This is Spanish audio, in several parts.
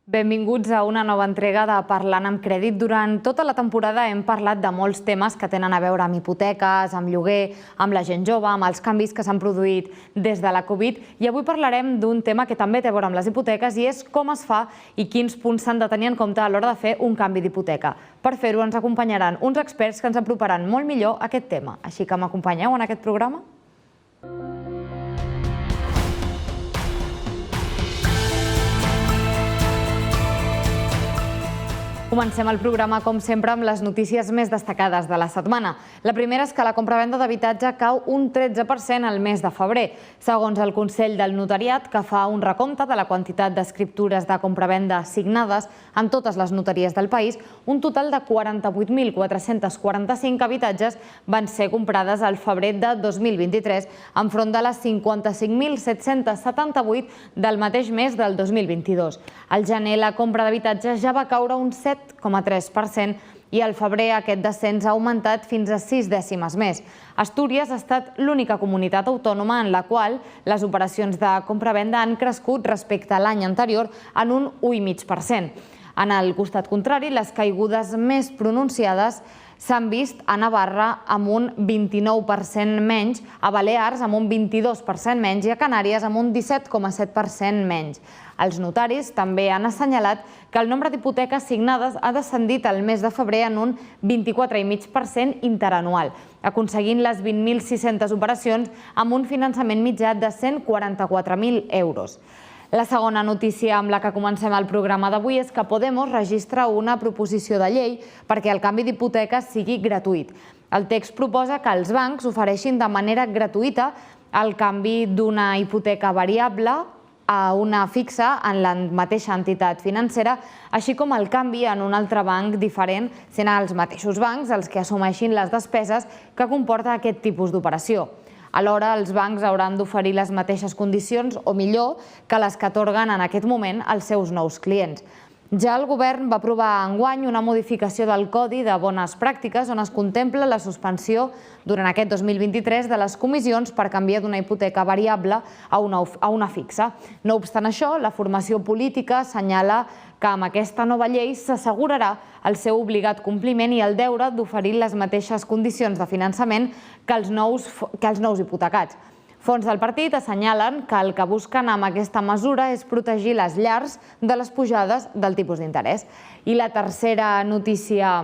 Benvinguts a una nova entrega de Parlant amb Crèdit. Durant tota la temporada hem parlat de molts temes que tenen a veure amb hipoteques, amb lloguer, amb la gent jove, amb els canvis que s'han produït des de la Covid. I avui parlarem d'un tema que també té a veure amb les hipoteques i és com es fa i quins punts s'han de tenir en compte a l'hora de fer un canvi d'hipoteca. Per fer-ho ens acompanyaran uns experts que ens aproparan molt millor a aquest tema. Així que m'acompanyeu en aquest programa? Comencem el programa, com sempre, amb les notícies més destacades de la setmana. La primera és que la compravenda d'habitatge cau un 13% al mes de febrer. Segons el Consell del Notariat, que fa un recompte de la quantitat d'escriptures de compravenda signades en totes les notaries del país, un total de 48.445 habitatges van ser comprades al febrer de 2023, enfront de les 55.778 del mateix mes del 2022. Al gener, la compra d'habitatges ja va caure un 7,3% i al febrer aquest descens ha augmentat fins a 6 dècimes més. Astúries ha estat l'única comunitat autònoma en la qual les operacions de compra-venda han crescut respecte a l'any anterior en un 1,5%. En el costat contrari, les caigudes més pronunciades s'han vist a Navarra amb un 29% menys, a Balears amb un 22% menys i a Canàries amb un 17,7% menys. Els notaris també han assenyalat que el nombre d'hipoteques signades ha descendit el mes de febrer en un 24,5% interanual, aconseguint les 20.600 operacions amb un finançament mitjà de 144.000 euros. La segona notícia amb la que comencem el programa d'avui és que Podemos registra una proposició de llei perquè el canvi d'hipoteca sigui gratuït. El text proposa que els bancs ofereixin de manera gratuïta el canvi d'una hipoteca variable a una fixa en la mateixa entitat financera, així com el canvi en un altre banc diferent, sent els mateixos bancs els que assumeixin les despeses que comporta aquest tipus d'operació. Alhora, els bancs hauran d'oferir les mateixes condicions, o millor, que les que atorguen en aquest moment als seus nous clients. Ja el govern va aprovar enguany una modificació del Codi de Bones Pràctiques on es contempla la suspensió durant aquest 2023 de les comissions per canviar d'una hipoteca variable a una fixa. No obstant això, la formació política assenyala que amb aquesta nova llei s'assegurarà el seu obligat compliment i el deure d'oferir les mateixes condicions de finançament que els nous hipotecats. Fons del partit assenyalen que el que busquen amb aquesta mesura és protegir les llars de les pujades del tipus d'interès. I la tercera notícia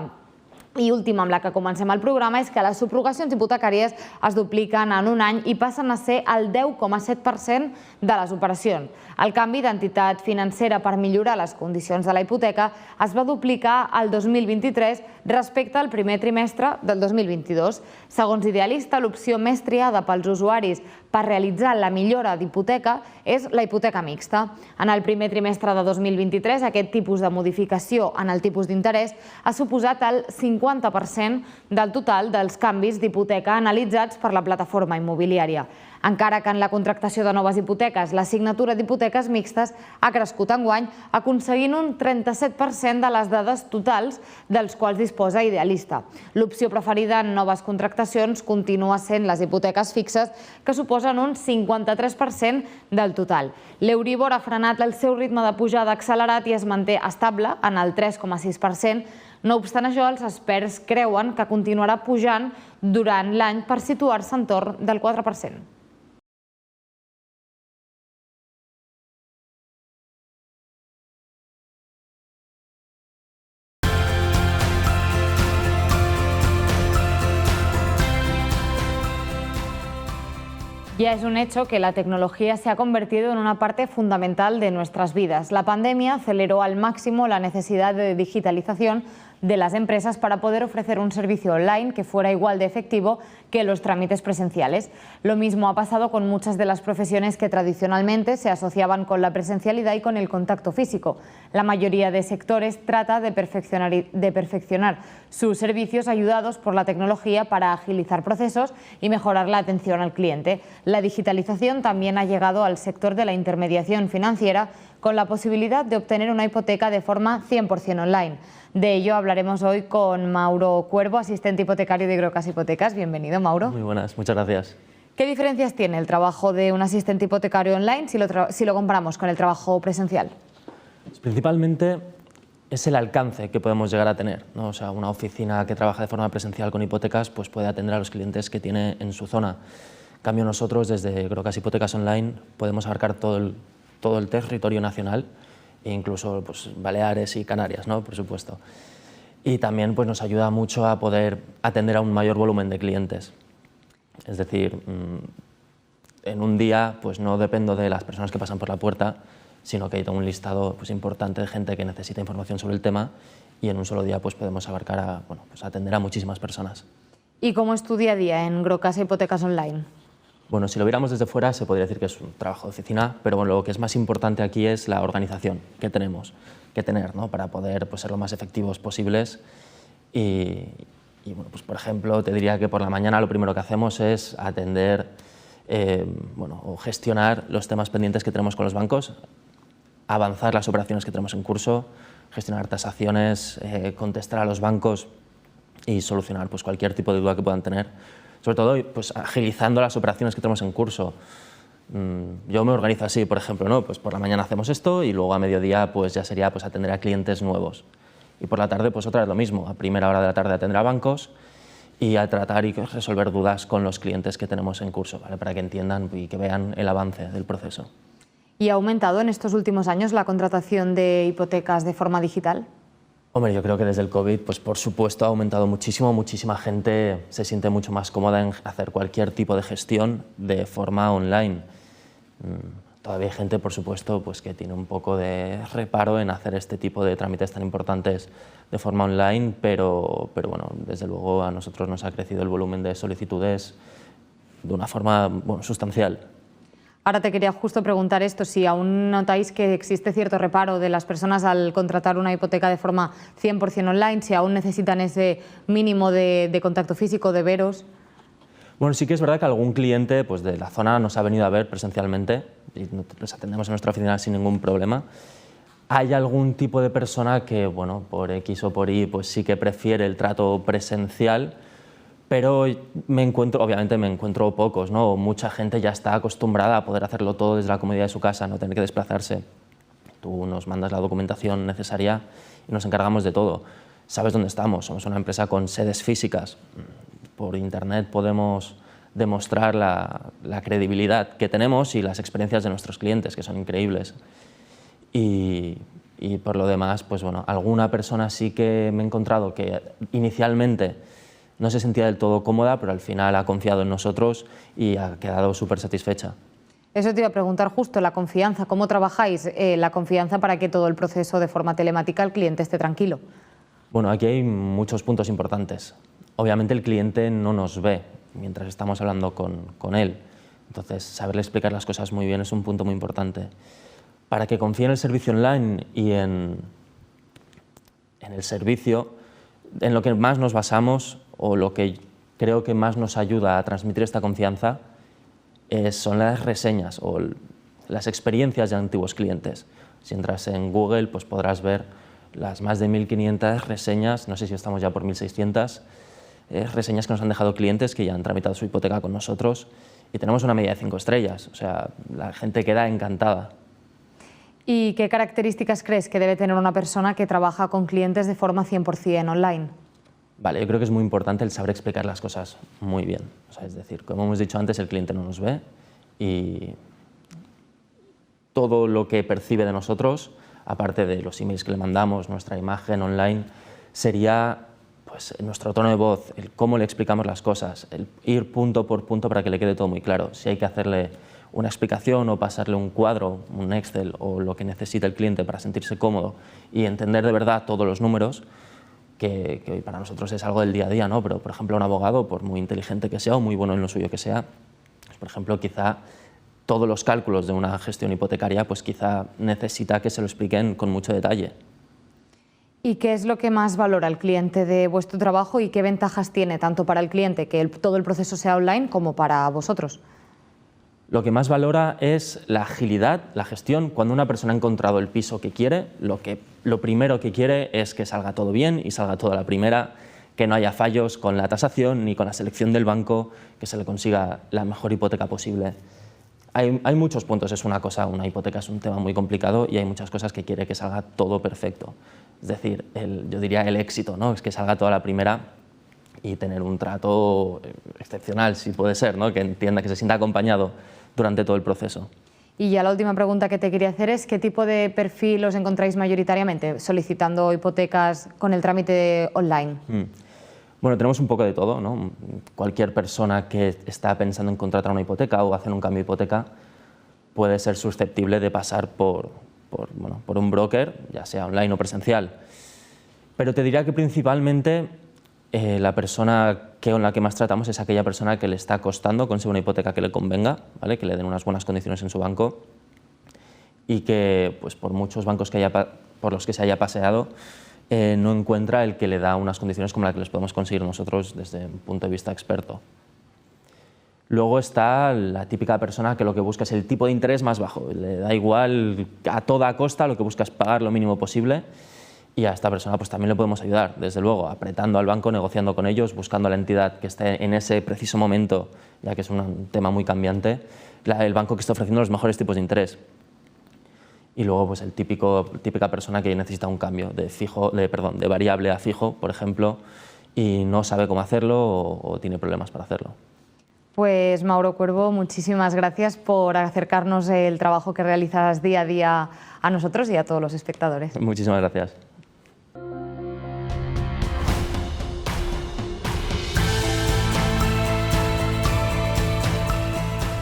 i última amb la que comencem el programa és que les subrogacions hipotecàries es dupliquen en un any i passen a ser el 10,7% de les operacions. El canvi d'entitat financera per millorar les condicions de la hipoteca es va duplicar el 2023 respecte al primer trimestre del 2022. Segons Idealista, l'opció més triada pels usuaris per realitzar la millora d'hipoteca és la hipoteca mixta. En el primer trimestre de 2023, aquest tipus de modificació en el tipus d'interès ha suposat el 50% del total dels canvis d'hipoteca analitzats per la plataforma immobiliària. Encara que en la contractació de noves hipoteques la signatura d'hipoteques mixtes ha crescut enguany, aconseguint un 37% de les dades totals dels quals disposa Idealista. L'opció preferida en noves contractacions continua sent les hipoteques fixes, que suposen un 53% del total. L'Euribor ha frenat el seu ritme de pujada accelerat i es manté estable en el 3,6%. No obstant això, els experts creuen que continuarà pujant durant l'any per situar-se entorn del 4%. Ya es un hecho que la tecnología se ha convertido en una parte fundamental de nuestras vidas. La pandemia aceleró al máximo la necesidad de digitalización de las empresas para poder ofrecer un servicio online que fuera igual de efectivo que los trámites presenciales. Lo mismo ha pasado con muchas de las profesiones que tradicionalmente se asociaban con la presencialidad y con el contacto físico. La mayoría de sectores trata de perfeccionar sus servicios ayudados por la tecnología para agilizar procesos y mejorar la atención al cliente. La digitalización también ha llegado al sector de la intermediación financiera con la posibilidad de obtener una hipoteca de forma 100% online. De ello hablaremos hoy con Mauro Cuervo, asistente hipotecario de Grocas Hipotecas. Bienvenido, Mauro. Muy buenas, muchas gracias. ¿Qué diferencias tiene el trabajo de un asistente hipotecario online si lo comparamos con el trabajo presencial? Principalmente es el alcance que podemos llegar a tener, ¿no? O sea, una oficina que trabaja de forma presencial con hipotecas pues puede atender a los clientes que tiene en su zona. En cambio, nosotros desde Grocas Hipotecas Online podemos abarcar todo el territorio nacional e incluso pues, Baleares y Canarias, ¿no? Por supuesto. Y también pues, nos ayuda mucho a poder atender a un mayor volumen de clientes. Es decir, en un día pues, no dependo de las personas que pasan por la puerta, sino que hay todo un listado pues, importante de gente que necesita información sobre el tema y en un solo día pues, podemos abarcar pues, atender a muchísimas personas. ¿Y cómo es tu día a día en Grocasa Hipotecas Online? Bueno, si lo viéramos desde fuera se podría decir que es un trabajo de oficina, pero bueno, lo que es más importante aquí es la organización que tenemos que tener, ¿no? Para poder pues, ser lo más efectivos posibles y bueno, pues, por ejemplo, te diría que por la mañana lo primero que hacemos es atender o gestionar los temas pendientes que tenemos con los bancos, avanzar las operaciones que tenemos en curso, gestionar tasaciones, contestar a los bancos y solucionar pues, cualquier tipo de duda que puedan tener. Sobre todo pues, agilizando las operaciones que tenemos en curso. Yo me organizo así, por ejemplo, ¿no? Pues por la mañana hacemos esto y luego a mediodía pues, ya sería pues, atender a clientes nuevos. Y por la tarde pues, otra vez lo mismo, a primera hora de la tarde atender a bancos y a tratar y resolver dudas con los clientes que tenemos en curso, ¿vale? Para que entiendan y que vean el avance del proceso. ¿Y ha aumentado en estos últimos años la contratación de hipotecas de forma digital? Hombre, yo creo que desde el COVID, pues por supuesto, ha aumentado muchísimo, muchísima gente se siente mucho más cómoda en hacer cualquier tipo de gestión de forma online. Todavía hay gente, por supuesto, pues que tiene un poco de reparo en hacer este tipo de trámites tan importantes de forma online, pero bueno, desde luego a nosotros nos ha crecido el volumen de solicitudes de una forma sustancial. Ahora te quería justo preguntar esto, si aún notáis que existe cierto reparo de las personas al contratar una hipoteca de forma 100% online, si aún necesitan ese mínimo de contacto físico, de veros. Bueno, sí que es verdad que algún cliente pues, de la zona nos ha venido a ver presencialmente y les atendemos en nuestra oficina sin ningún problema. Hay algún tipo de persona que, bueno, por X o por Y, pues sí que prefiere el trato presencial, pero obviamente me encuentro pocos, ¿no? Mucha gente ya está acostumbrada a poder hacerlo todo desde la comodidad de su casa, no tener que desplazarse. Tú nos mandas la documentación necesaria y nos encargamos de todo. Sabes dónde estamos, somos una empresa con sedes físicas. Por internet podemos demostrar la credibilidad que tenemos y las experiencias de nuestros clientes, que son increíbles. Y por lo demás, pues bueno, alguna persona sí que me he encontrado que inicialmente no se sentía del todo cómoda, pero al final ha confiado en nosotros y ha quedado súper satisfecha. Eso te iba a preguntar justo, la confianza, ¿cómo trabajáis la confianza para que todo el proceso de forma telemática el cliente esté tranquilo? Bueno, aquí hay muchos puntos importantes. Obviamente el cliente no nos ve mientras estamos hablando con él, entonces saberle explicar las cosas muy bien es un punto muy importante. Para que confíe en el servicio online y en el servicio, en lo que más nos basamos o lo que creo que más nos ayuda a transmitir esta confianza son las reseñas o las experiencias de antiguos clientes. Si entras en Google pues podrás ver las más de 1.500 reseñas, no sé si estamos ya por 1.600, reseñas que nos han dejado clientes que ya han tramitado su hipoteca con nosotros y tenemos una media de 5 estrellas, o sea, la gente queda encantada. ¿Y qué características crees que debe tener una persona que trabaja con clientes de forma 100% online? Vale, yo creo que es muy importante el saber explicar las cosas muy bien. O sea, es decir, como hemos dicho antes, el cliente no nos ve y todo lo que percibe de nosotros, aparte de los emails que le mandamos, nuestra imagen online, sería pues, nuestro tono de voz, el cómo le explicamos las cosas, el ir punto por punto para que le quede todo muy claro. Si hay que hacerle una explicación o pasarle un cuadro, un Excel o lo que necesita el cliente para sentirse cómodo y entender de verdad todos los números, que hoy para nosotros es algo del día a día, ¿no? Pero, por ejemplo, un abogado, por muy inteligente que sea o muy bueno en lo suyo que sea, pues, por ejemplo, quizá todos los cálculos de una gestión hipotecaria, pues quizá necesita que se lo expliquen con mucho detalle. ¿Y qué es lo que más valora el cliente de vuestro trabajo y qué ventajas tiene tanto para el cliente que todo el proceso sea online como para vosotros? Lo que más valora es la agilidad, la gestión. Cuando una persona ha encontrado el piso que quiere, lo primero que quiere es que salga todo bien y salga todo a la primera, que no haya fallos con la tasación ni con la selección del banco, que se le consiga la mejor hipoteca posible. Hay muchos puntos, es una hipoteca es un tema muy complicado y hay muchas cosas que quiere que salga todo perfecto. Es decir, yo diría el éxito, ¿no? Es que salga toda la primera y tener un trato excepcional, si puede ser, ¿no? Que entienda, que se sienta acompañado durante todo el proceso. Y ya la última pregunta que te quería hacer es ¿qué tipo de perfil os encontráis mayoritariamente solicitando hipotecas con el trámite online? Bueno, tenemos un poco de todo, ¿no? Cualquier persona que está pensando en contratar una hipoteca o hacer un cambio de hipoteca puede ser susceptible de pasar por un broker, ya sea online o presencial. Pero te diría que principalmente la persona con la que más tratamos es aquella persona que le está costando conseguir una hipoteca que le convenga, ¿vale? Que le den unas buenas condiciones en su banco y que, pues, por muchos bancos por los que se haya paseado, no encuentra el que le da unas condiciones como las que les podemos conseguir nosotros desde un punto de vista experto. Luego está la típica persona que lo que busca es el tipo de interés más bajo, le da igual a toda costa, lo que busca es pagar lo mínimo posible, y a esta persona pues también le podemos ayudar, desde luego, apretando al banco, negociando con ellos, buscando a la entidad que esté en ese preciso momento, ya que es un tema muy cambiante, el banco que está ofreciendo los mejores tipos de interés. Y luego pues típica persona que necesita un cambio de variable a fijo, por ejemplo, y no sabe cómo hacerlo o tiene problemas para hacerlo. Pues Mauro Cuervo, muchísimas gracias por acercarnos el trabajo que realizas día a día a nosotros y a todos los espectadores. Muchísimas gracias.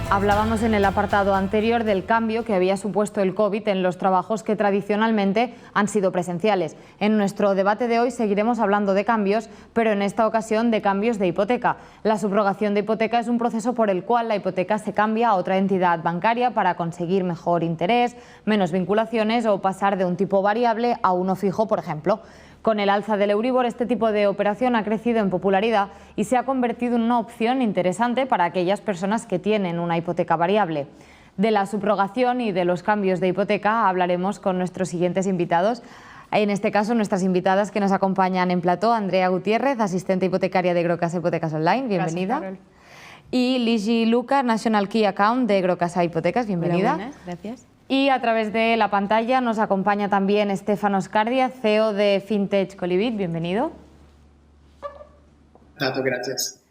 Hablábamos en el apartado anterior del cambio que había supuesto el COVID en los trabajos que tradicionalmente han sido presenciales. En nuestro debate de hoy seguiremos hablando de cambios, pero en esta ocasión de cambios de hipoteca. La subrogación de hipoteca es un proceso por el cual la hipoteca se cambia a otra entidad bancaria para conseguir mejor interés, menos vinculaciones o pasar de un tipo variable a uno fijo, por ejemplo. Con el alza del Euribor, este tipo de operación ha crecido en popularidad y se ha convertido en una opción interesante para aquellas personas que tienen una hipoteca variable. De la subrogación y de los cambios de hipoteca hablaremos con nuestros siguientes invitados. En este caso, nuestras invitadas que nos acompañan en plató, Andrea Gutiérrez, asistente hipotecaria de Grocasa Hipotecas Online, bienvenida. Gracias, Carol. Y Ligi Luca, National Key Account de Grocasa Hipotecas, bienvenida. Hola, buenas, gracias. Y a través de la pantalla nos acompaña también Stefano Scardia, CEO de Fintech Colibit. Bienvenido. Gracias.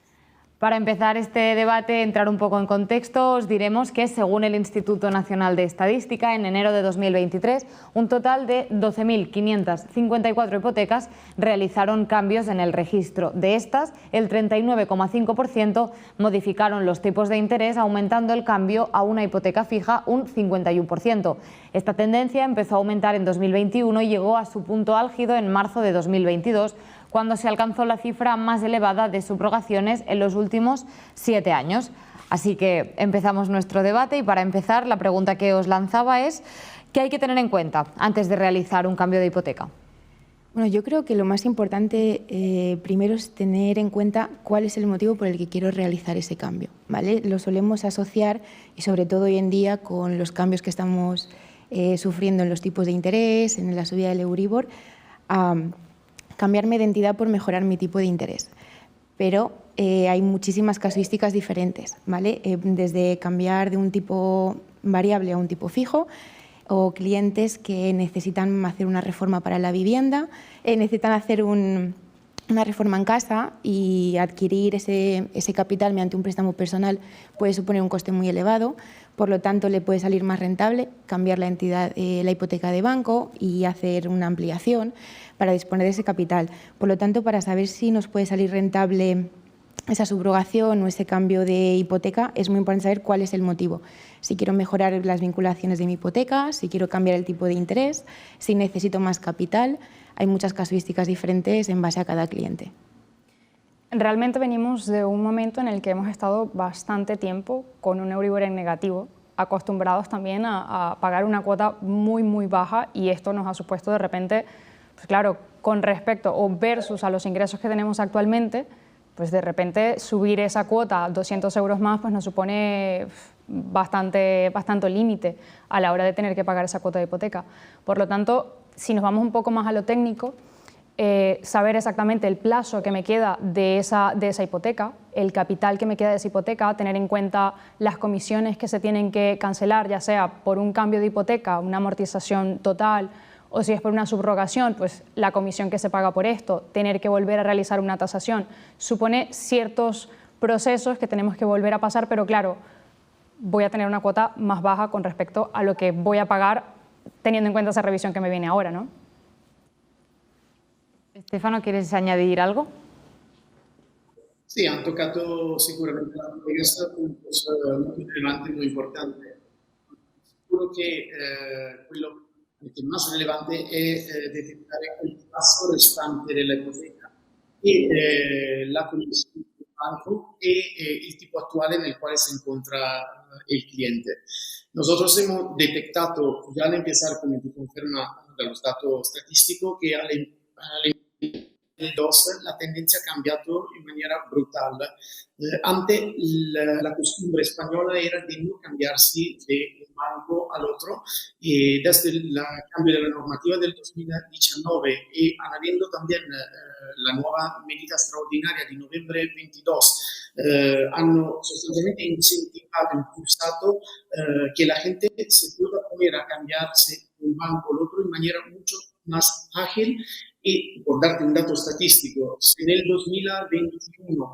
Para empezar este debate, entrar un poco en contexto, os diremos que según el Instituto Nacional de Estadística, en enero de 2023, un total de 12.554 hipotecas realizaron cambios en el registro. De estas, el 39,5% modificaron los tipos de interés, aumentando el cambio a una hipoteca fija un 51%. Esta tendencia empezó a aumentar en 2021 y llegó a su punto álgido en marzo de 2022, cuando se alcanzó la cifra más elevada de subrogaciones en los últimos 7 años. Así que empezamos nuestro debate y para empezar la pregunta que os lanzaba es ¿qué hay que tener en cuenta antes de realizar un cambio de hipoteca? Bueno, yo creo que lo más importante primero es tener en cuenta cuál es el motivo por el que quiero realizar ese cambio, ¿vale? Lo solemos asociar, y sobre todo hoy en día con los cambios que estamos sufriendo en los tipos de interés, en la subida del Euribor, a cambiarme de entidad por mejorar mi tipo de interés. Pero hay muchísimas casuísticas diferentes, ¿vale? Desde cambiar de un tipo variable a un tipo fijo, o clientes que necesitan hacer una reforma para la vivienda, necesitan hacer una reforma en casa y adquirir ese capital mediante un préstamo personal puede suponer un coste muy elevado, por lo tanto le puede salir más rentable cambiar la entidad, la hipoteca de banco y hacer una ampliación para disponer de ese capital. Por lo tanto, para saber si nos puede salir rentable esa subrogación o ese cambio de hipoteca, es muy importante saber cuál es el motivo. Si quiero mejorar las vinculaciones de mi hipoteca, si quiero cambiar el tipo de interés, si necesito más capital. Hay muchas casuísticas diferentes en base a cada cliente. Realmente venimos de un momento en el que hemos estado bastante tiempo con un Euribor en negativo, acostumbrados también a pagar una cuota muy, muy baja, y esto nos ha supuesto de repente, pues claro, con respecto o versus a los ingresos que tenemos actualmente, pues de repente subir esa cuota a 200 euros más pues nos supone bastante límite a la hora de tener que pagar esa cuota de hipoteca. Por lo tanto, si nos vamos un poco más a lo técnico, saber exactamente el plazo que me queda de esa hipoteca, el capital que me queda de esa hipoteca, tener en cuenta las comisiones que se tienen que cancelar, ya sea por un cambio de hipoteca, una amortización total, o si es por una subrogación, pues la comisión que se paga por esto, tener que volver a realizar una tasación, supone ciertos procesos que tenemos que volver a pasar, pero claro, voy a tener una cuota más baja con respecto a lo que voy a pagar teniendo en cuenta esa revisión que me viene ahora, ¿no? Stefano, ¿quieres añadir algo? Sì, hanno toccato sicuramente puntos muy relevantes, muy importantes. Sicuro che quello che è más relevante è determinare il passo restante della ipoteca e la commissione del banco e il tipo attuale nel quale se encuentra el cliente. Nosotros hemos detectado, ya al empezar, como te conferma los datos statistico, que al 2002 la tendencia ha cambiado en manera brutal. Antes la costumbre española era de no cambiarse de un banco al otro y desde el cambio de la normativa del 2019 y añadiendo también la nueva medida extraordinaria de noviembre 22 hanno sostanzialmente incentivato, impulsato que la gente se pueda poner a cambiarse de un banco al otro en manera mucho más ágil. Y por darte un dato estadístico, en el 2021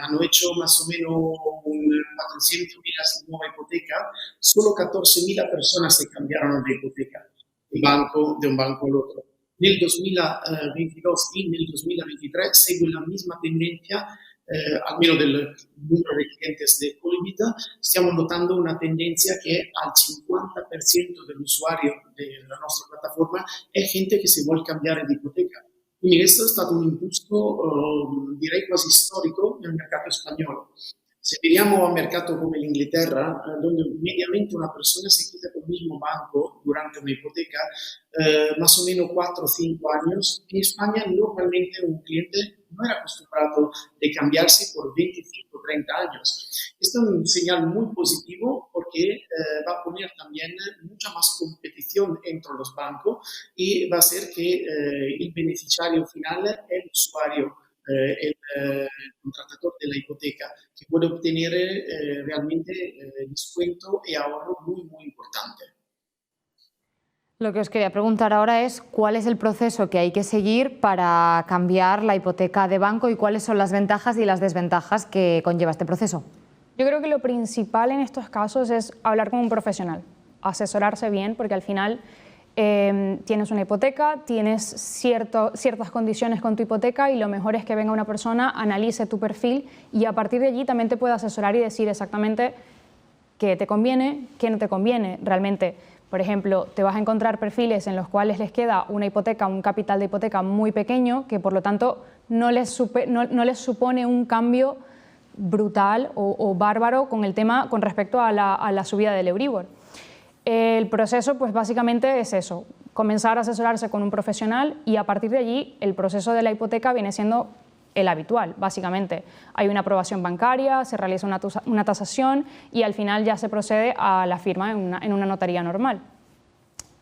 hanno hecho más o menos 400.000 nueva hipoteca, solo 14.000 personas se cambiaron de hipoteca de un banco al otro. Nel 2022 y nel 2023 segue la misma tendencia, almeno del numero de clientes de Colivita, stiamo notando una tendencia che al 50% dell'usuario della nostra piattaforma è gente che si vuole cambiare di ipoteca. Quindi questo è stato un impulso, direi quasi storico nel mercato spagnolo. Se veniamo a un mercato come l'Inghilterra, dove mediamente una persona se queda con el mismo banco durante una hipoteca, más o menos 4 o 5 años, en España normalmente un cliente no era acostumbrado de cambiarse por 25 o 30 años. Esto es un señal muy positivo porque va a poner también mucha más competición entre los bancos y va a hacer que el beneficiario final es el usuario, el contratador de la hipoteca, que puede obtener realmente descuento y ahorro muy, muy importante. Lo que os quería preguntar ahora es cuál es el proceso que hay que seguir para cambiar la hipoteca de banco y cuáles son las ventajas y las desventajas que conlleva este proceso. Yo creo que lo principal en estos casos es hablar con un profesional, asesorarse bien, porque al final tienes una hipoteca, tienes ciertas condiciones con tu hipoteca y lo mejor es que venga una persona, analice tu perfil y a partir de allí también te pueda asesorar y decir exactamente qué te conviene, qué no te conviene realmente. Por ejemplo, te vas a encontrar perfiles en los cuales les queda una hipoteca, un capital de hipoteca muy pequeño, que por lo tanto no les supone un cambio brutal o bárbaro con el tema con respecto a la subida del Euribor. El proceso, pues básicamente es eso, comenzar a asesorarse con un profesional y a partir de allí el proceso de la hipoteca viene siendo el habitual, básicamente. Hay una aprobación bancaria, se realiza una tasación y al final ya se procede a la firma en una notaría normal.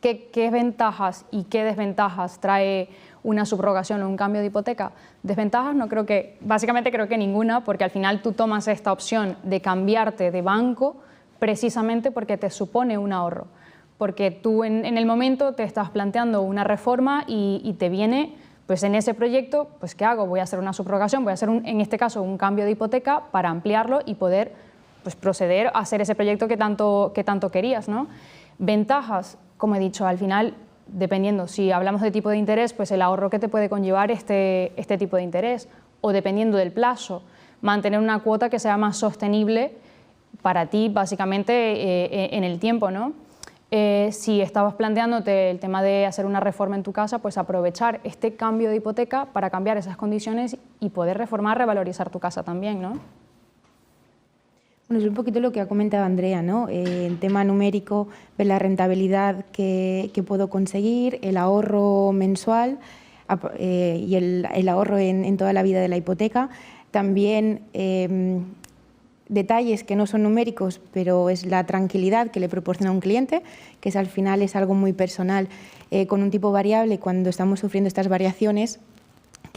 ¿Qué ventajas y qué desventajas trae una subrogación o un cambio de hipoteca? Desventajas no creo que, básicamente creo que ninguna, porque al final tú tomas esta opción de cambiarte de banco precisamente porque te supone un ahorro, porque tú en el momento te estás planteando una reforma y te viene, pues en ese proyecto, pues ¿qué hago? Voy a hacer una subrogación, voy a hacer en este caso un cambio de hipoteca para ampliarlo y poder pues, proceder a hacer ese proyecto que tanto querías, ¿no? Ventajas, como he dicho, al final, dependiendo, si hablamos de tipo de interés, pues el ahorro que te puede conllevar este tipo de interés, o dependiendo del plazo, mantener una cuota que sea más sostenible para ti, básicamente, en el tiempo, ¿no? Si estabas planteándote el tema de hacer una reforma en tu casa, pues aprovechar este cambio de hipoteca para cambiar esas condiciones y poder reformar, revalorizar tu casa también, ¿no? Bueno, es un poquito lo que ha comentado Andrea, ¿no? El tema numérico, ver la rentabilidad que puedo conseguir, el ahorro mensual y el ahorro en toda la vida de la hipoteca. También detalles que no son numéricos, pero es la tranquilidad que le proporciona a un cliente, que al final es algo muy personal. Con un tipo variable, cuando estamos sufriendo estas variaciones,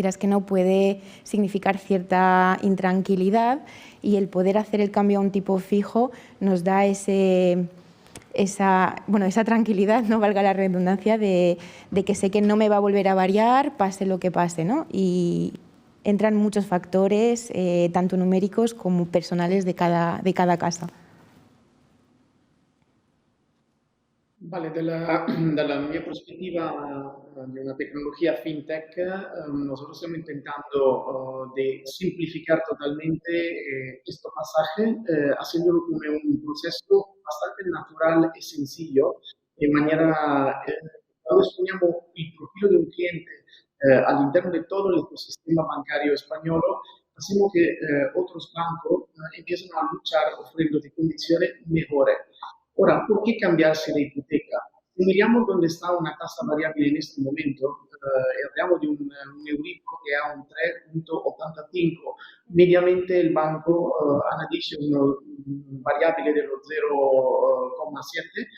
quieras que no, puede significar cierta intranquilidad, y el poder hacer el cambio a un tipo fijo nos da esa tranquilidad, no valga la redundancia, de que sé que no me va a volver a variar, pase lo que pase, ¿no? Y entran muchos factores, tanto numéricos como personales de cada casa. Vale, dalla mia prospettiva di una tecnología fintech, nosotros estamos intentando de simplificar totalmente este pasaje, haciéndolo como un proceso bastante natural y sencillo, de manera cuando exponiamo il profilo di un cliente all'interno di tutto l'ecosistema bancario español, hacemos que otros bancos empiecen a luchar ofreciendo condiciones mejores. Ora, ¿por qué cambiarse de hipoteca? Si miramos dónde está una tasa variable en este momento, hablamos de un Euribor que ha un 3,85, mediamente el banco analizza una variabile dello 0,7,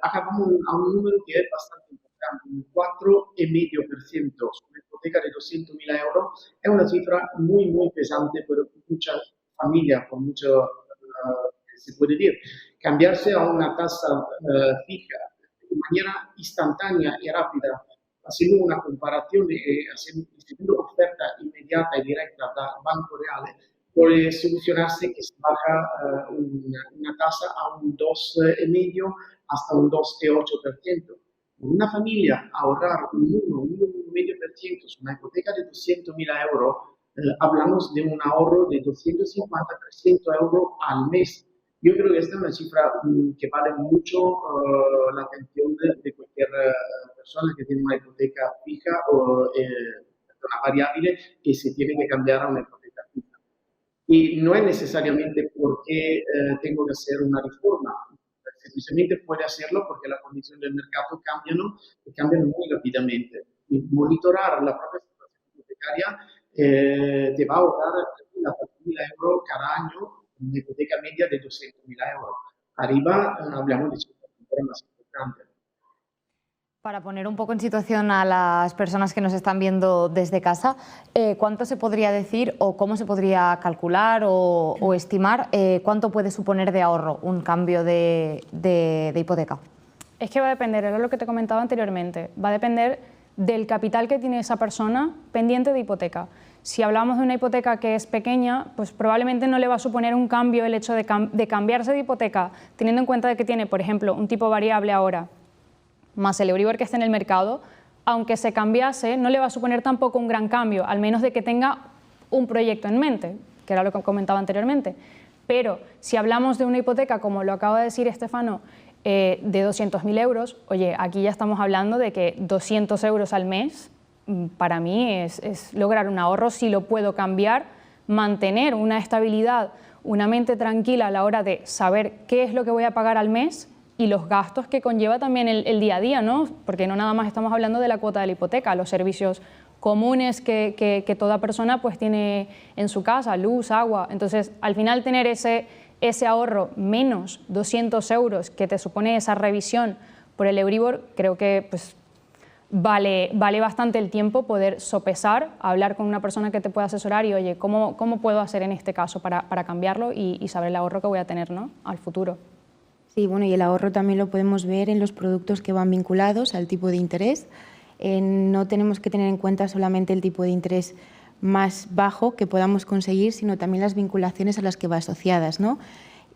acabamos a un número que es bastante importante, un 4,5% su una hipoteca de 200.000 euros, es una cifra muy, muy pesante para muchas familias, con mucho, se puede decir. Cambiarse a una tasa fija de manera instantánea y rápida, haciendo una comparación y haciendo oferta inmediata y directa del Banco Real, puede solucionarse que se baja una tasa a un 2,5 hasta un 2,8%. Una familia ahorrar un 1,5% su una hipoteca de 200.000 euros, hablamos de un ahorro de 250-300 euros al mes. Yo creo que esta es una cifra que vale mucho la atención de cualquier persona que tiene una hipoteca fija o una variable que se tiene que cambiar a una hipoteca fija. Y no es necesariamente porque tengo que hacer una reforma, semplicemente puede hacerlo porque las condiciones del mercado cambian muy rápidamente. Y monitorar la propia situación hipotecaria te va a ahorrar 3.000 euros cada año, una hipoteca media de 200.000 euros. Arriba hablamos de cifras más importantes. Para poner un poco en situación a las personas que nos están viendo desde casa, ¿cuánto se podría decir o cómo se podría calcular o estimar cuánto puede suponer de ahorro un cambio de hipoteca? Es que va a depender, era lo que te comentaba anteriormente, va a depender del capital que tiene esa persona pendiente de hipoteca. Si hablamos de una hipoteca que es pequeña, pues probablemente no le va a suponer un cambio el hecho de cambiarse de hipoteca, teniendo en cuenta de que tiene, por ejemplo, un tipo variable ahora, más el Euribor que está en el mercado, aunque se cambiase, no le va a suponer tampoco un gran cambio, al menos de que tenga un proyecto en mente, que era lo que comentaba anteriormente. Pero si hablamos de una hipoteca, como lo acaba de decir Estefano, de 200.000 euros, oye, aquí ya estamos hablando de que 200 euros al mes, para mí es lograr un ahorro si lo puedo cambiar, mantener una estabilidad, una mente tranquila a la hora de saber qué es lo que voy a pagar al mes y los gastos que conlleva también el día a día, ¿no? Porque no nada más estamos hablando de la cuota de la hipoteca, los servicios comunes que toda persona pues tiene en su casa, luz, agua. Entonces, al final tener ese ahorro menos 200 euros que te supone esa revisión por el Euribor, creo que pues, vale bastante el tiempo poder sopesar, hablar con una persona que te pueda asesorar y, oye, ¿cómo puedo hacer en este caso para cambiarlo y saber el ahorro que voy a tener, ¿no?, al futuro? Sí, bueno, y el ahorro también lo podemos ver en los productos que van vinculados al tipo de interés. No tenemos que tener en cuenta solamente el tipo de interés más bajo que podamos conseguir, sino también las vinculaciones a las que va asociadas, ¿no?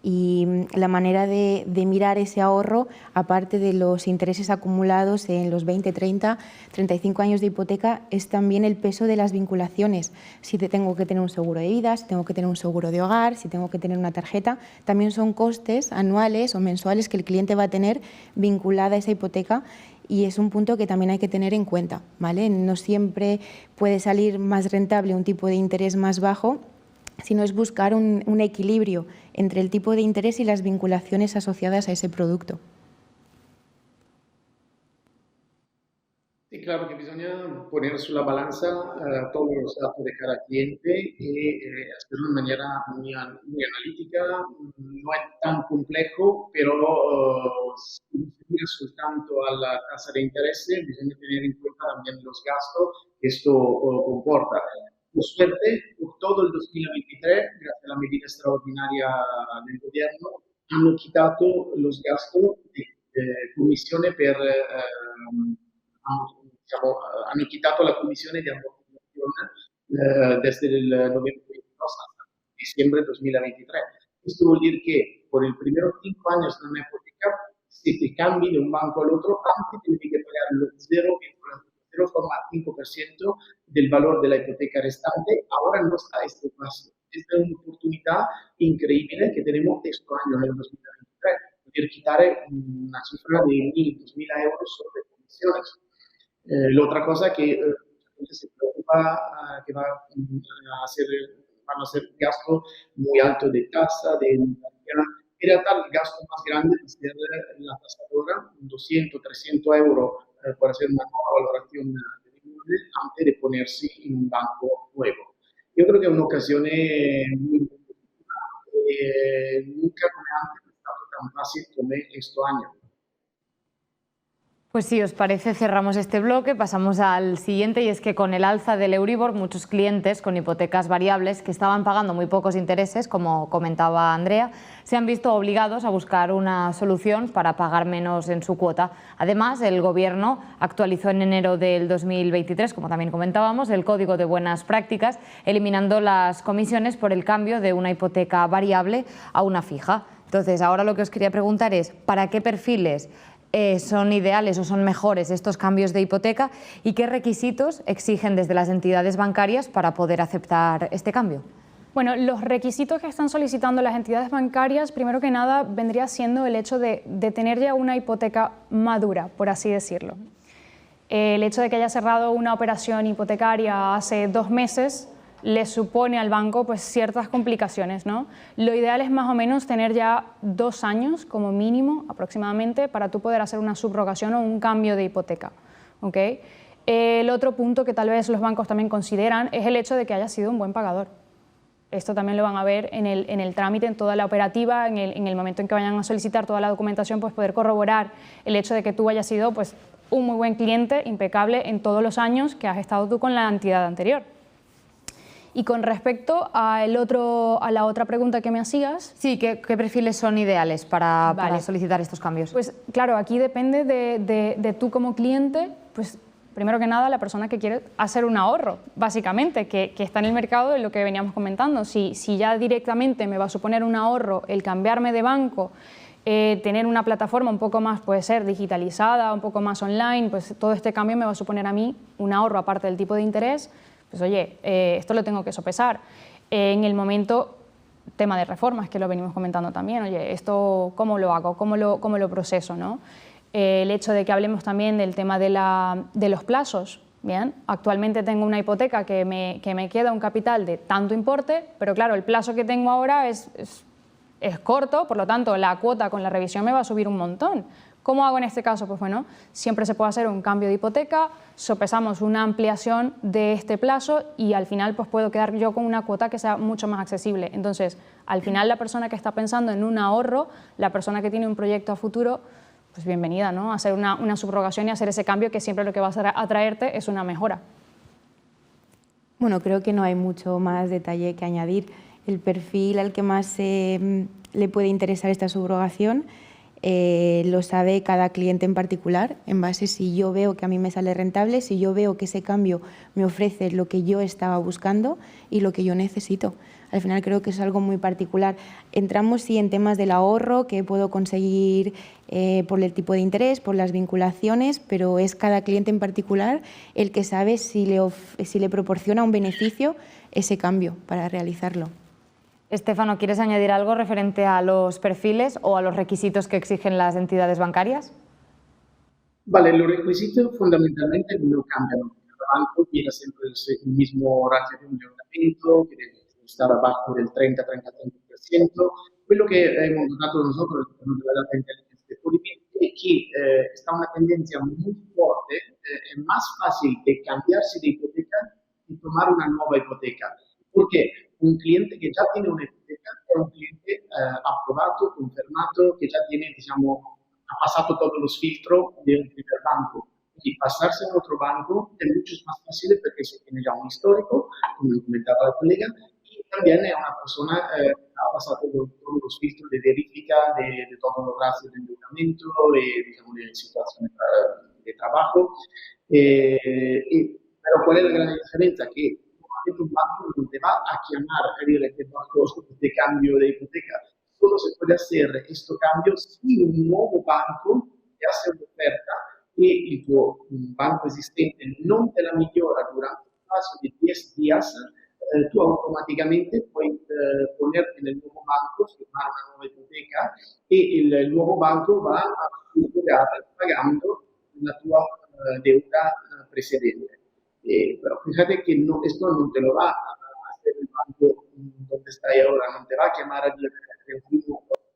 Y la manera de mirar ese ahorro, aparte de los intereses acumulados en los 20, 30, 35 años de hipoteca, es también el peso de las vinculaciones. Si tengo que tener un seguro de vida, si tengo que tener un seguro de hogar, si tengo que tener una tarjeta, también son costes anuales o mensuales que el cliente va a tener vinculada a esa hipoteca, y es un punto que también hay que tener en cuenta, ¿vale? No siempre puede salir más rentable un tipo de interés más bajo, sino es buscar un equilibrio entre el tipo de interés y las vinculaciones asociadas a ese producto. Sì, claro che bisogna ponere sulla balanza todos los datos de cada cliente y hacerlo de manera muy analitica. No es tan complejo, pero si no se mira soltanto alla tasa di interesse, bisogna tenere in cuenta también los gastos que esto comporta. Por suerte, por todo el 2023, gracias a la medida extraordinaria del gobierno, hanno quitato los gastos di commissione per hanno quitato la commissione di ammortizzazione desde el noviembre 22 hasta diciembre 2023. Esto vuol dire che por el primeros 5 años de una hipoteca, si te cambi de un banco al otro, antes tienes que pagar el 0,5% del valor de la hipoteca restante. Ahora no está este paso. Esta es una oportunidad increíble que tenemos este año, en el 2023, poder quitar una cifra de 1.000, 2.000 euros sobre comisiones. La otra cosa que mucha gente se preocupa que van a hacer gastos muy altos de tasa, de energía. En realidad, el gasto más grande es ser la tasadora, 200, 300 euros por hacer una nueva valoración del inmueble antes de ponerse en un banco nuevo. Yo creo que es una ocasión muy positiva. Nunca como antes ha estado tan fácil como este año. Pues si os parece, cerramos este bloque, pasamos al siguiente, y es que con el alza del Euribor, muchos clientes con hipotecas variables que estaban pagando muy pocos intereses, como comentaba Andrea, se han visto obligados a buscar una solución para pagar menos en su cuota. Además, el Gobierno actualizó en enero del 2023, como también comentábamos, el Código de Buenas Prácticas, eliminando las comisiones por el cambio de una hipoteca variable a una fija. Entonces, ahora lo que os quería preguntar es, ¿para qué perfiles son ideales o son mejores estos cambios de hipoteca y qué requisitos exigen desde las entidades bancarias para poder aceptar este cambio? Bueno, los requisitos que están solicitando las entidades bancarias, primero que nada, vendría siendo el hecho de tener ya una hipoteca madura, por así decirlo. El hecho de que haya cerrado una operación hipotecaria hace 2 meses le supone al banco pues ciertas complicaciones, ¿no? Lo ideal es más o menos tener ya 2 años como mínimo aproximadamente para tú poder hacer una subrogación o un cambio de hipoteca, ¿ok? El otro punto que tal vez los bancos también consideran es el hecho de que haya sido un buen pagador. Esto también lo van a ver en el trámite, en toda la operativa, en el momento en que vayan a solicitar toda la documentación, pues poder corroborar el hecho de que tú hayas sido pues un muy buen cliente, impecable en todos los años que has estado tú con la entidad anterior. Y con respecto a la otra pregunta que me hacías... Sí, ¿qué perfiles son ideales para solicitar estos cambios? Pues claro, aquí depende de tú como cliente, pues primero que nada la persona que quiere hacer un ahorro, básicamente, que está en el mercado de lo que veníamos comentando. Si ya directamente me va a suponer un ahorro el cambiarme de banco, tener una plataforma un poco más, puede ser digitalizada, un poco más online, pues todo este cambio me va a suponer a mí un ahorro aparte del tipo de interés. Pues oye, esto lo tengo que sopesar. En el momento, tema de reformas, que lo venimos comentando también, oye, esto ¿cómo lo hago? ¿Cómo lo proceso? ¿No? El hecho de que hablemos también del tema de los plazos. Bien, actualmente tengo una hipoteca que me queda un capital de tanto importe, pero claro, el plazo que tengo ahora es corto, por lo tanto la cuota con la revisión me va a subir un montón. ¿Cómo hago en este caso? Pues bueno, siempre se puede hacer un cambio de hipoteca, sopesamos una ampliación de este plazo y al final pues puedo quedar yo con una cuota que sea mucho más accesible. Entonces, al final la persona que está pensando en un ahorro, la persona que tiene un proyecto a futuro, pues bienvenida, ¿no? Hacer una subrogación y hacer ese cambio que siempre lo que va a traerte es una mejora. Bueno, creo que no hay mucho más detalle que añadir. El perfil al que más le puede interesar esta subrogación lo sabe cada cliente en particular, en base si yo veo que a mí me sale rentable, si yo veo que ese cambio me ofrece lo que yo estaba buscando y lo que yo necesito. Al final creo que es algo muy particular. Entramos sí en temas del ahorro que puedo conseguir por el tipo de interés, por las vinculaciones, pero es cada cliente en particular el que sabe si le proporciona un beneficio ese cambio para realizarlo. Estefano, ¿quieres añadir algo referente a los perfiles o a los requisitos que exigen las entidades bancarias? Vale, los requisitos fundamentalmente no cambian. Cada banco tiene siempre el mismo ratio de endeudamiento, que debe estar abajo del 30-35%. Quello che hemos notato nosotros con la inteligencia política que está una tendencia muy fuerte, es más fácil de cambiarse de hipoteca y tomar una nueva hipoteca. Porque un cliente que ya tiene una hipoteca es un cliente aprobado, confirmado, que ya tiene, digamos, ha pasado todos los filtros del primer banco. Y pasarse a otro banco es mucho más fácil porque se tiene ya un histórico, como comentaba la colega, y también es una persona que ha pasado todos los filtros de verifica de todos los rastros de endeudamiento, digamos, de situaciones de trabajo. Pero ¿cuál es la gran diferencia? Que normalmente un banco no te va a llamar a dire che banco de cambio de hipoteca. Solo se puede hacer este cambio si un nuevo banco te hace una oferta y el tuo banco existente non te la migliora durante un plazo de 10 días, tú automáticamente puedes ponerte en el nuevo banco, firmar una nueva hipoteca y el nuevo banco va a jugar pagando la tua deuda precedente. Pero fíjate que no, esto no te lo va a hacer el banco donde está ahora, no te va a llamar a dire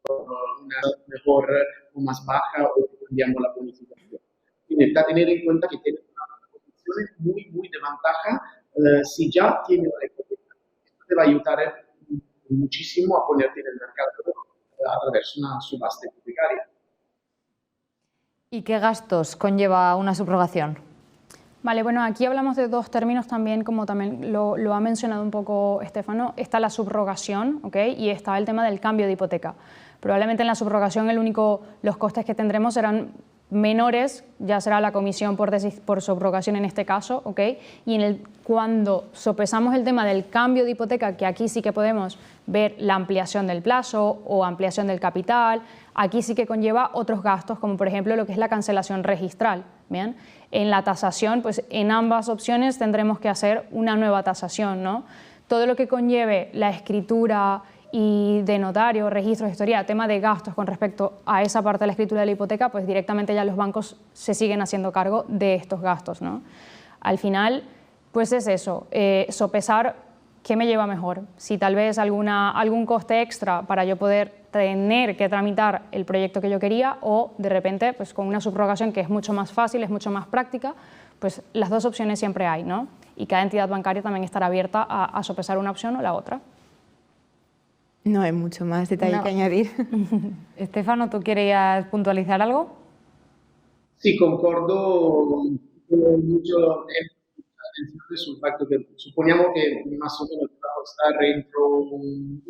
una mejor o más baja o te cambiamos la bonificación. Tienes que tener en cuenta que tienes una posición muy de ventaja si ya tienes una hipoteca. Esto te va a ayudar muchísimo a ponerte en el mercado a través de una subasta hipotecaria. ¿Y qué gastos conlleva una subrogación? Vale, bueno, aquí hablamos de dos términos también, como también lo ha mencionado un poco Stefano. Está la subrogación, ¿ok? Y está el tema del cambio de hipoteca. Probablemente en la subrogación los costes que tendremos serán menores, ya será la comisión por subrogación en este caso, ¿ok? Y cuando sopesamos el tema del cambio de hipoteca, que aquí sí que podemos ver la ampliación del plazo o ampliación del capital, aquí sí que conlleva otros gastos, como por ejemplo lo que es la cancelación registral, ¿bien? En la tasación, pues en ambas opciones tendremos que hacer una nueva tasación, ¿no? Todo lo que conlleve la escritura y de notario, registro, gestoría, tema de gastos con respecto a esa parte de la escritura de la hipoteca, pues directamente ya los bancos se siguen haciendo cargo de estos gastos, ¿no? Al final, pues es eso, sopesar qué me lleva mejor. Si tal vez algún coste extra para yo poder tener que tramitar el proyecto que yo quería o de repente pues con una subrogación que es mucho más fácil, es mucho más práctica, pues las dos opciones siempre hay, ¿no? Y cada entidad bancaria también estará abierta a sopesar una opción o la otra. No hay mucho más detalle que añadir. Stefano, ¿tú querías puntualizar algo? Sí, concordo mucho sul fatto che supponiamo che más o menos va a costar dentro 1.000-1.200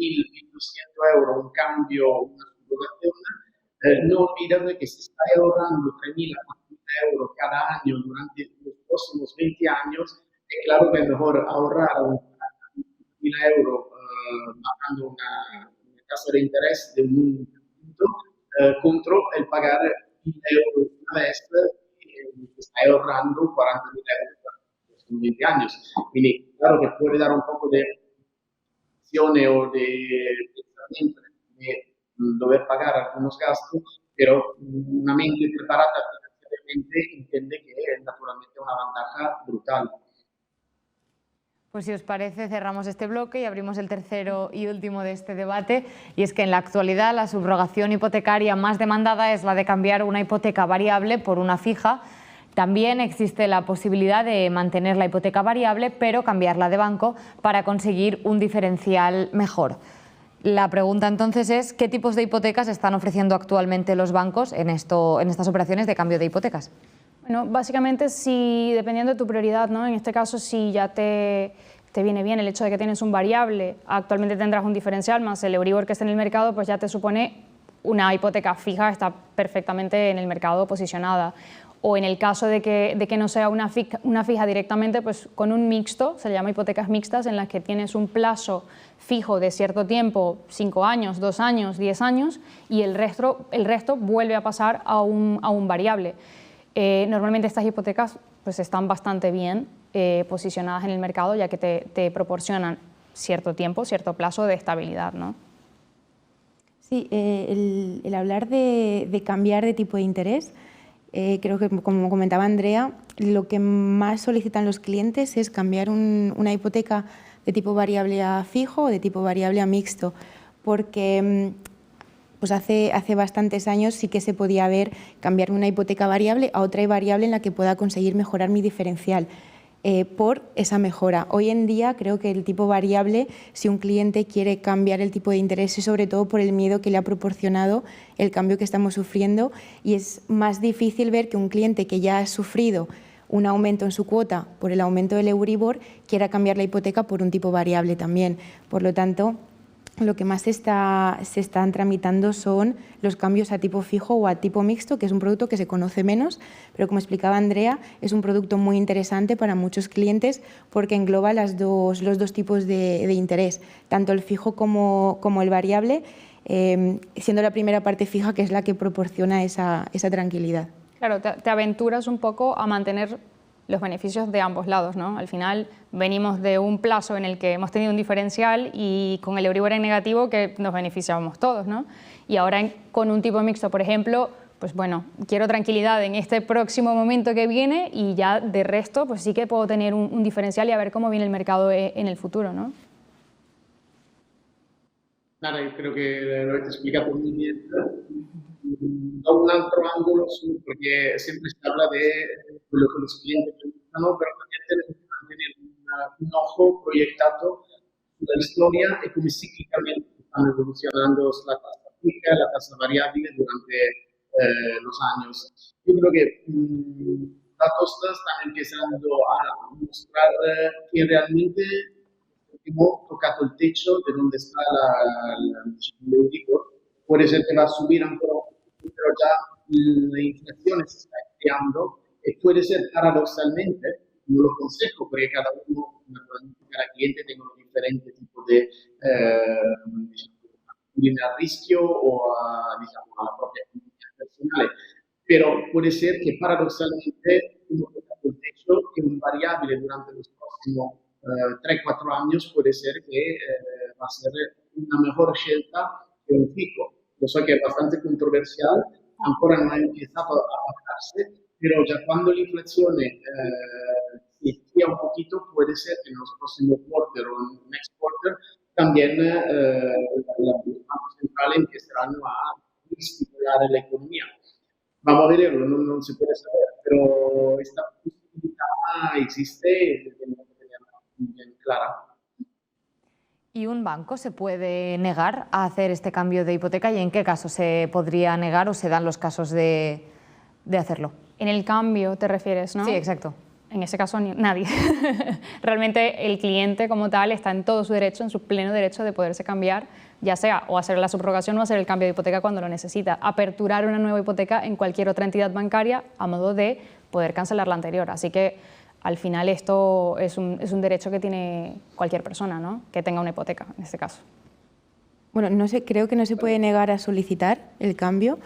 euros un cambio, una subrogación, no olvidate que si estás ahorrando 3.000 euros cada año durante los próximos 20 años, es claro que es mejor ahorrar 1.000 euros pagando una tasa de interés de un punto contra el pagar 1.000 euros una vez que estás ahorrando 40.000 euros por los 20 años. Quindi, claro que puede dar un poco de acción o de pensamiento de dover pagar algunos gastos, pero una mente preparada financieramente entiende que es naturalmente una ventaja brutal. Pues si os parece, cerramos este bloque y abrimos el tercero y último de este debate, y es que en la actualidad la subrogación hipotecaria más demandada es la de cambiar una hipoteca variable por una fija. También existe la posibilidad de mantener la hipoteca variable, pero cambiarla de banco para conseguir un diferencial mejor. La pregunta entonces es, ¿qué tipos de hipotecas están ofreciendo actualmente los bancos en estas operaciones de cambio de hipotecas? Bueno, básicamente, dependiendo de tu prioridad, ¿no? En este caso, si ya te viene bien el hecho de que tienes un variable, actualmente tendrás un diferencial más el Euribor que está en el mercado, pues ya te supone una hipoteca fija, está perfectamente en el mercado posicionada. O en el caso de que no sea una fija directamente, pues con un mixto, se llama hipotecas mixtas, en las que tienes un plazo fijo de cierto tiempo, 5 años, 2 años, 10 años, y el resto vuelve a pasar a un variable. Normalmente estas hipotecas pues, están bastante bien posicionadas en el mercado, ya que te proporcionan cierto tiempo, cierto plazo de estabilidad, ¿no? Sí, el hablar de cambiar de tipo de interés, creo que, como comentaba Andrea, lo que más solicitan los clientes es cambiar una hipoteca de tipo variable a fijo o de tipo variable a mixto, porque pues hace bastantes años sí que se podía ver cambiar una hipoteca variable a otra variable en la que pueda conseguir mejorar mi diferencial. Por esa mejora. Hoy en día creo que el tipo variable, si un cliente quiere cambiar el tipo de interés, es sobre todo por el miedo que le ha proporcionado el cambio que estamos sufriendo, y es más difícil ver que un cliente que ya ha sufrido un aumento en su cuota por el aumento del Euribor quiera cambiar la hipoteca por un tipo variable también. Por lo tanto, lo que más se están tramitando son los cambios a tipo fijo o a tipo mixto, que es un producto que se conoce menos, pero como explicaba Andrea, es un producto muy interesante para muchos clientes porque engloba los dos tipos de interés, tanto el fijo como el variable, siendo la primera parte fija que es la que proporciona esa tranquilidad. Claro, te aventuras un poco a mantener los beneficios de ambos lados, ¿no? Al final venimos de un plazo en el que hemos tenido un diferencial y con el Euribor en negativo que nos beneficiábamos todos, ¿no? Y ahora con un tipo mixto, por ejemplo, pues bueno, quiero tranquilidad en este próximo momento que viene y ya de resto pues sí que puedo tener un diferencial y a ver cómo viene el mercado en el futuro, ¿no? Nada, yo creo que lo he explicado muy bien. Da un otro ángulo, porque siempre se habla de lo que los clientes necesitan, ¿no? Pero también tenemos que mantener un ojo proyectado en la historia y cómo cíclicamente están evolucionando la tasa fija y la tasa variable durante los años. Yo creo que las cosas están empezando a mostrar que realmente hemos tocado el techo de donde está el Euribor. Puede ser que va a subir ancora, pero ya la inflación se está creando y puede ser paradoksalmente, no lo aconsejo porque cada uno, naturalmente, cada cliente tiene un diferente tipo de a rischio o a, digamos, a la propia economía personal. Pero puede ser que paradoksalmente uno toca el techo que un variable durante los próximos 3-4 años puede ser que va a ser una mejor scelta que un fijo. Lo so que es bastante controversial, ancora no ha empezado a bajarse, pero ya cuando la inflación se enfría un poquito, puede ser que en los próximos quarter o next quarter también los bancos centrales empezarán a estimular la economía. Vamos a verlo, no se puede saber, pero esta posibilidad existe y tenemos que tenerla bien clara. ¿Y un banco se puede negar a hacer este cambio de hipoteca y en qué caso se podría negar o se dan los casos de hacerlo? En el cambio te refieres, ¿no? Sí, exacto. En ese caso nadie. Realmente el cliente como tal está en todo su derecho, en su pleno derecho de poderse cambiar, ya sea o hacer la subrogación o hacer el cambio de hipoteca cuando lo necesita, aperturar una nueva hipoteca en cualquier otra entidad bancaria a modo de poder cancelar la anterior. Así que al final esto es un derecho que tiene cualquier persona, ¿no? Que tenga una hipoteca en este caso. Bueno, creo que no se puede negar a solicitar el cambio,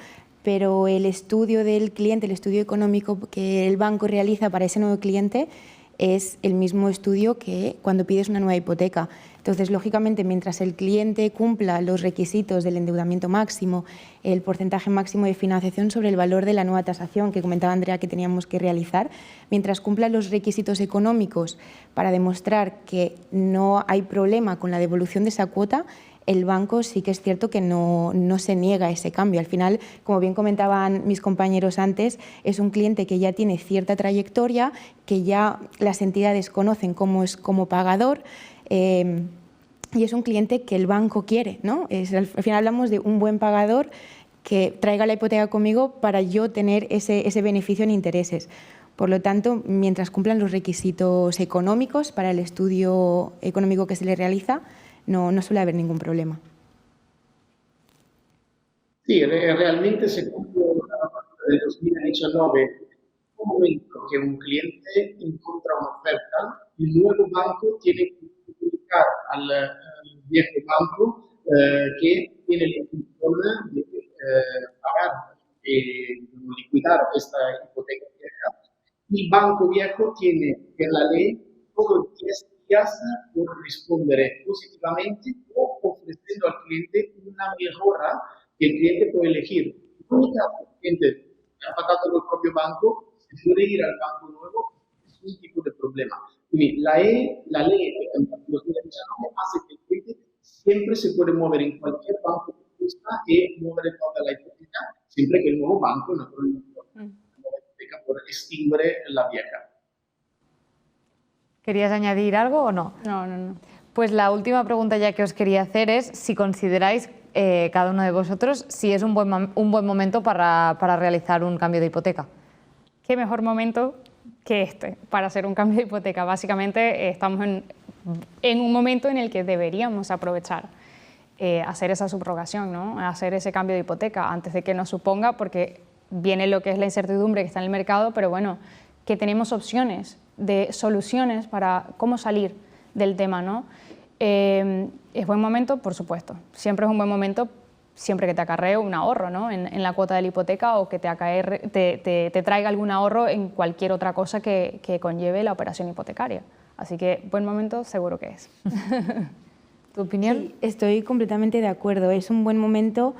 pero el estudio del cliente, el estudio económico que el banco realiza para ese nuevo cliente es el mismo estudio que cuando pides una nueva hipoteca. Entonces, lógicamente, mientras el cliente cumpla los requisitos del endeudamiento máximo, el porcentaje máximo de financiación sobre el valor de la nueva tasación que comentaba Andrea que teníamos que realizar, mientras cumpla los requisitos económicos para demostrar que no hay problema con la devolución de esa cuota, el banco sí que es cierto que no se niega a ese cambio. Al final, como bien comentaban mis compañeros antes, es un cliente que ya tiene cierta trayectoria, que ya las entidades conocen cómo es como pagador y es un cliente que el banco quiere, ¿no? Al final hablamos de un buen pagador que traiga la hipoteca conmigo para yo tener ese beneficio en intereses. Por lo tanto, mientras cumplan los requisitos económicos para el estudio económico que se le realiza, no suele haber ningún problema. Sí, realmente se cumple a partir del 2019 un momento que un cliente encuentra una oferta y el nuevo banco tiene que comunicar al viejo banco que tiene la intención de pagar y liquidar esta hipoteca vieja. El banco viejo tiene en la ley todos los 10 días por responder positivamente o ofreciendo al cliente una mejora que el cliente puede elegir. En mi caso, el cliente ha pagado el propio banco, se puede ir al banco nuevo, es un tipo de problema. Quindi la ley de 2019 hace que el cliente siempre se puede mover en cualquier banco que guste e muovere tutta la ipoteca, sempre che il nuovo banco naturalmente la nuova ipoteca por extinguere la vieja. ¿Querías añadir algo o no? No, no, no. Pues la última pregunta ya que os quería hacer es si consideráis, cada uno de vosotros, si es un buen momento para realizar un cambio de hipoteca. ¿Qué mejor momento que este para hacer un cambio de hipoteca? Básicamente estamos en un momento en el que deberíamos aprovechar hacer esa subrogación, ¿no? Hacer ese cambio de hipoteca antes de que nos suponga, porque viene lo que es la incertidumbre que está en el mercado, pero bueno, que tenemos opciones de soluciones para cómo salir del tema, ¿no? ¿Es buen momento? Por supuesto. Siempre es un buen momento, siempre que te acarree un ahorro, ¿no? en la cuota de la hipoteca o que te traiga algún ahorro en cualquier otra cosa que conlleve la operación hipotecaria. Así que buen momento seguro que es. ¿Tu opinión? Sí, estoy completamente de acuerdo. Es un buen momento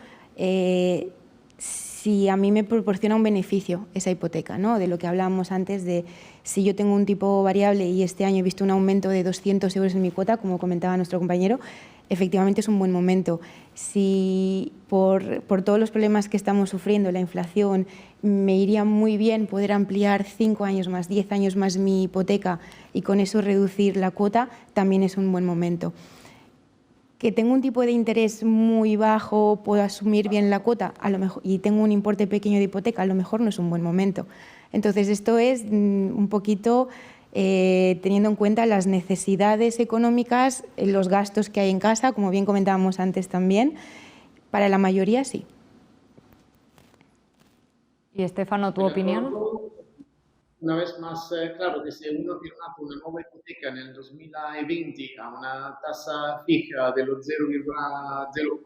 si a mí me proporciona un beneficio esa hipoteca, ¿no? De lo que hablábamos antes de si yo tengo un tipo variable y este año he visto un aumento de 200 euros en mi cuota, como comentaba nuestro compañero, efectivamente es un buen momento. Si por todos los problemas que estamos sufriendo, la inflación, me iría muy bien poder ampliar 5 años más, 10 años más mi hipoteca y con eso reducir la cuota, también es un buen momento. Que tengo un tipo de interés muy bajo, puedo asumir bien la cuota a lo mejor, y tengo un importe pequeño de hipoteca, a lo mejor no es un buen momento. Entonces esto es un poquito teniendo en cuenta las necesidades económicas, los gastos que hay en casa, como bien comentábamos antes también. Para la mayoría sí. Y Stefano, ¿tu opinión? Una vez más, claro que si uno ha firmato una nuova ipoteca nel 2020 a una tasa fija dello 0,09, en un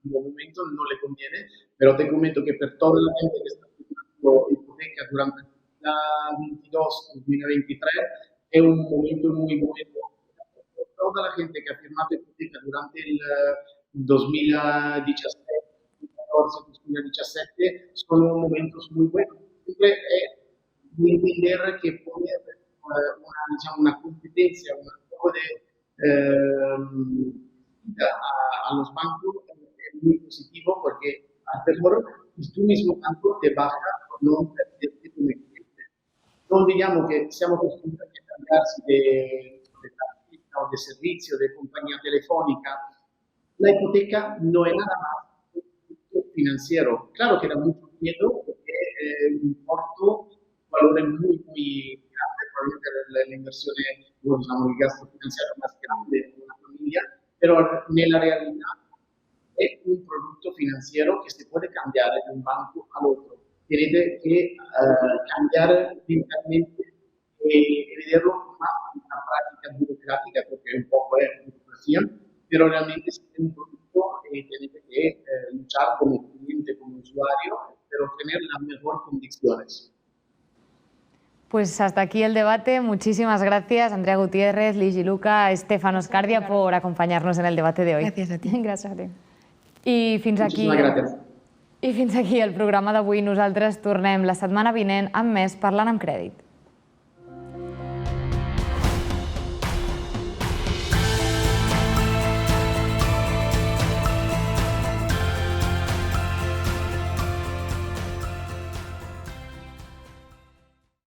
momento no le conviene, pero te comento que per toda la gente que está firmando hipoteca durante el 2022-2023 è un momento muy bueno. Toda la gente que ha firmato hipoteca durante el 2017, 2014-2017 sono momentos muy buenos. Siempre di entender che poner una competencia, un juego a los bancos es muy positivo porque a lo mejor tu mismo banco te baja por no perderte como cliente. No olvidamos que siamo acostumbrati a cambiarsi de tarjeta o de servicio, de compañía telefónica. La hipoteca no es nada más un producto financiero. Claro que da mucho miedo porque un importo, un valore muy, muy grande, probablemente la inversión es, diciamo, il gasto finanziario más grande de una familia, pero nella realidad es un producto financiero que se puede cambiar de un banco al otro. Tiene que cambiar digitalmente y verlo más en una práctica burocrática, porque un poco es burocracia, pero realmente es un producto que tiene que luchar como cliente, como usuario, pero tener las mejores condiciones. Pues hasta aquí el debate. Muchísimas gracias, Andrea Gutiérrez, Ligi Luca, Stefano Scardia, por acompañarnos en el debate de hoy. Gràcies a ti. Gràcies a ti. I fins aquí el programa d'avui. Nosaltres tornem la setmana vinent amb més Parlant amb Crèdit.